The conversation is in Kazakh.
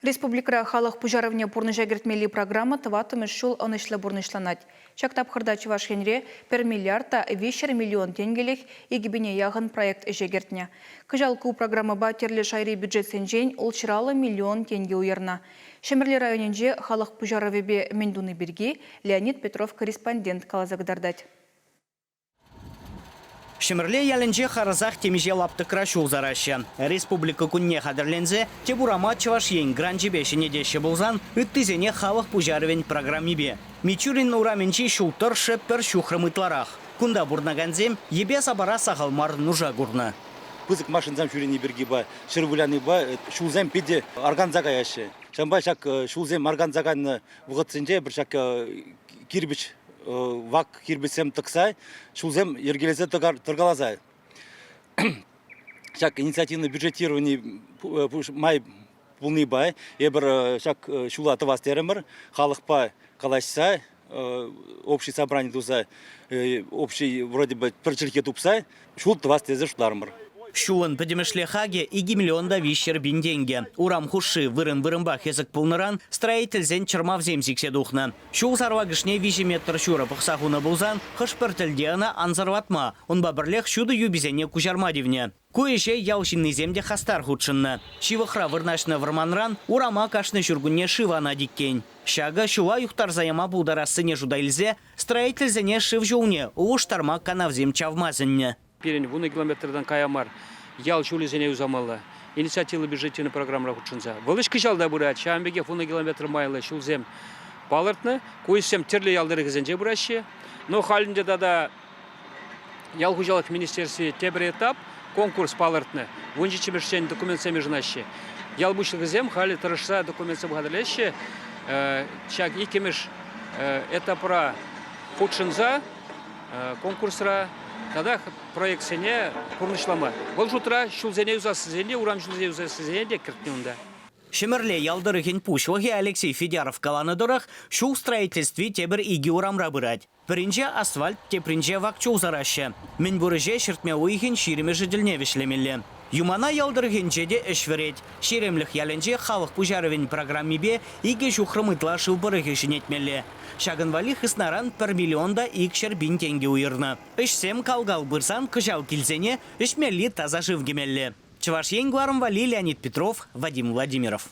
Республикара халық пужаровне пурныжагертмели программа тыватымыш шул анышлы бурнышланать. Чактапхырда Чувашенре 1 миллиарда 5 миллион тенгелек егибине яғын проект ежегертне. Кыжалку программа батерлі шайри бюджет сенжен олчыралы миллион тенге уерна. Шемерлі районенже халық пужаровебе мендуны берги Леонид Петров корреспондент калазагдардать. Шемерле ялінже харазақ темеже лапты крашу зараща. Республика күнне қадырлензе, тебурама Чувашен гранжебешіне деші болзан, үттізене халық пужаровен программибе. Мичурин ураменчи шултыр шеппер шухрымытларах. Кунда бурнаганзем, ебе сабара сағалмар нужа гурна. Пызык машинзам шүрені бірге ба, шырвуляны ба, шулзем педе органзаға яшы. Шамбай шак шулзем органзағаны бұғытсынже бір шак кирбіч вак кирбисем тыксай, шулзем ергелезе торгалазай. Шак инициативный бюджетирование май пулны бай, ебір шак шула тывастеремір, халық па калашсай, общий собрание тузай, общий вроде бы перчерке тупсай, шул тывастезе шулармыр. Шуын пөдемешле хаге 2 миллионда вищер бинденге. Урам хуши вырын-вырынбах езік пулныран строительзен чырмав земсиксе духна. Шул сарвагышне 5 метр шура пықсахуна булзан, хышпыртылдеяна анзарватма. Онба бірлех шуды юбизене кужармадивне. Куеше яушинный земде хастар худшынна. Шивыхра вырнашны вырманран, урама кашны шургунне шивана диккен. Шага шуа юхтар заяма булдарасыне жудайлзе, строительзене шив жолне, уштарма канавзем чавмазынне. Перен 1 километрдан каямар ял шулизене узамалла. Инициатива бюджетной программы худшынса. Вылышкы жалда бурат, шамбеге 1 километр майлы шулзем палыртны, куйсем терлі ялдыры гізенже буращи. Но халінде да ял хужалык министерстве тебір этап конкурс палыртны. Вунжи чебершен документсами жынащи. Ял бушлы гізем хали тұрышса документсы бұғадылещи. Чак икемеш этапра худшынса конкурсра. Тогда проект сене пурнышлама. Бұл жұтыра шулзене үзасызене, урам шулзене үзасызене де кіртнеунда. Шемерле ялдырыхен пушваге Алексей Федяров каланы дұрық, шул строительстве тебір иги урамра бұрад. Бірінже асфальт, тепрінже вакчу зарашы. Мен бұрыже шыртме уйхен ширеме жыділне вешлемелі. Юмана ялдырыхен жеде іш верет. Шеремлік ялінже халық пужаровен программибе иге шухрымытла шылбырығы жинетмелі. Шагын валих ыснаран 1 миллионда икшер бин тенге уйырны. Ішсем калгал бұрсан кыжал килзене ішмелі таза жывгемелі. Чувашен Вали, Леонид Петров, Вадим Владимиров.